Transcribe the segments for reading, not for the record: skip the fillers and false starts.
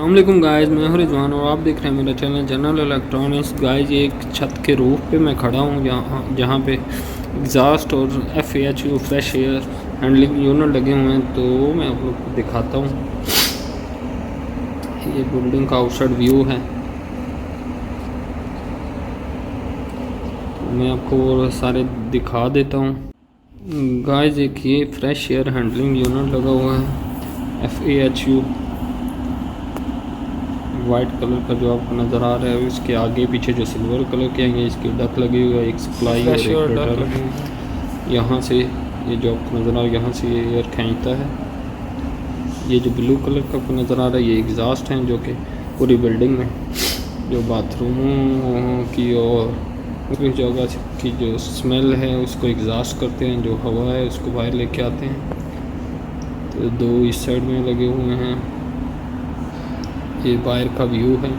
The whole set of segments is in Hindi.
अस्सलामुअलैकुम गाइस, मैं हूं रिजवान और आप देख रहे हैं मेरा चैनल जनरल इलेक्ट्रॉनिक्स। गाइस ये एक छत के रूफ पे मैं खड़ा हूं जहां पे एग्जॉस्ट और FAHU fresh air handling unit लगे हुए हैं। तो मैं आप लोग को दिखाता हूं, ये बिल्डिंग का आउटसाइड व्यू है। तो मैं आपको वो सारे दिखा देता हूं। गाइस एक ये फ्रेश एयर हैंडलिंग यूनिट लगा हुआ है FAHU वाइट कलर का जो आपको नज़र आ रहा है। इसके आगे पीछे जो सिल्वर कलर के हैं इसके डक लगे हुए हैं, एक सप्लाई और एक डक। यहाँ से ये जो आपको नज़र आ रहा है यहाँ से ये एयर खींचता है। ये जो ब्लू कलर का आपको नज़र आ रहा है ये एग्जॉस्ट हैं, जो कि पूरी बिल्डिंग में जो बाथरूमों की और उस जगह की जो स्मेल है उसको एग्जॉस्ट करते हैं, जो हवा है उसको बाहर लेके आते हैं। तो दो इस साइड में लगे हुए हैं। ये बाहर का व्यू है।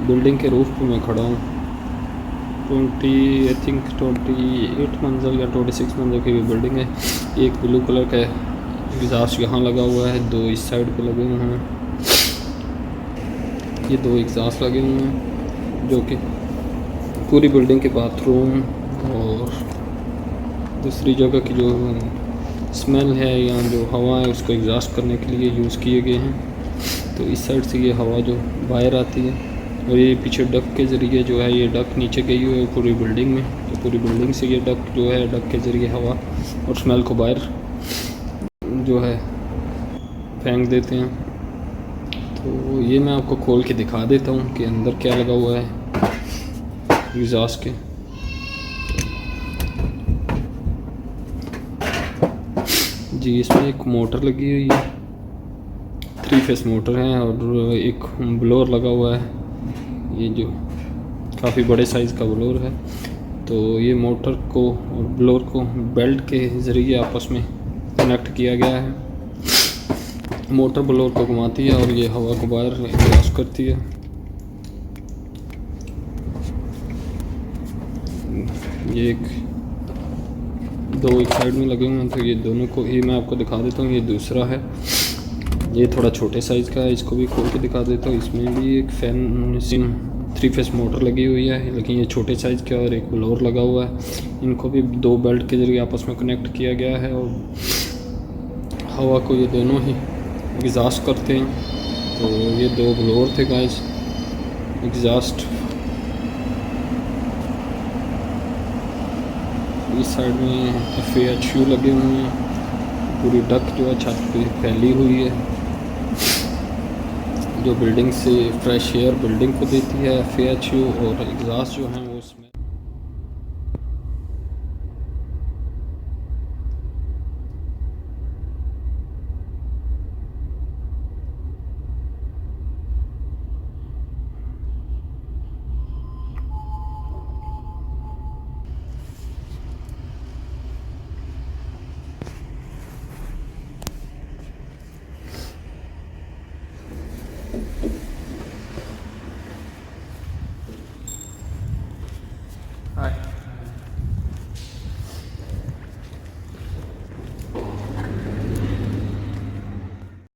बिल्डिंग के रूफ पे मैं खड़ा हूँ। 28 मंजिल या 26 मंजिल की बिल्डिंग है। एक ब्लू कलर का एग्जॉस्ट यहाँ लगा हुआ है, दो इस साइड पे लगे हुए हैं। ये दो एग्जॉस्ट लगे हुए हैं जो कि पूरी बिल्डिंग के बाथरूम और दूसरी जगह की जो स्मेल है या जो हवा है उसको एग्जॉस्ट करने के लिए यूज़ किए गए हैं। तो इस साइड से ये हवा जो बाहर आती है और ये पीछे डक के ज़रिए जो है ये डक नीचे गई हुई है पूरी बिल्डिंग में। तो पूरी बिल्डिंग से ये डक जो है डक के ज़रिए हवा और स्मेल को बाहर जो है फेंक देते हैं। तो ये मैं आपको खोल के दिखा देता हूँ कि अंदर क्या लगा हुआ है एग्जॉस्ट के। जी इसमें एक मोटर लगी हुई है, 3 फेस मोटर है और एक ब्लोअर लगा हुआ है। ये जो काफ़ी बड़े साइज़ का ब्लोअर है। तो ये मोटर को और ब्लोअर को बेल्ट के ज़रिए आपस में कनेक्ट किया गया है। मोटर ब्लोअर को घुमाती है और ये हवा को बाहर एग्जॉस्ट करती है। ये दो एक साइड में लगे हुए हैं, तो ये दोनों को ये मैं आपको दिखा देता हूँ। ये दूसरा है, ये थोड़ा छोटे साइज़ का है, इसको भी खोल के दिखा देता हूँ। इसमें भी एक फैन 3 फेस मोटर लगी हुई है, लेकिन ये छोटे साइज़ का और एक ब्लोअर लगा हुआ है। इनको भी दो बेल्ट के जरिए आपस में कनेक्ट किया गया है और हवा को ये दोनों ही एग्जॉस्ट करते हैं। तो ये दो ब्लोअर थे गाइस एग्जॉस्ट। इस साइड में FAHU लगे हुए हैं, पूरी डक जो है छत पे फैली हुई है जो बिल्डिंग से फ्रेश एयर बिल्डिंग को देती है। FAHU और एग्जॉस्ट जो हैं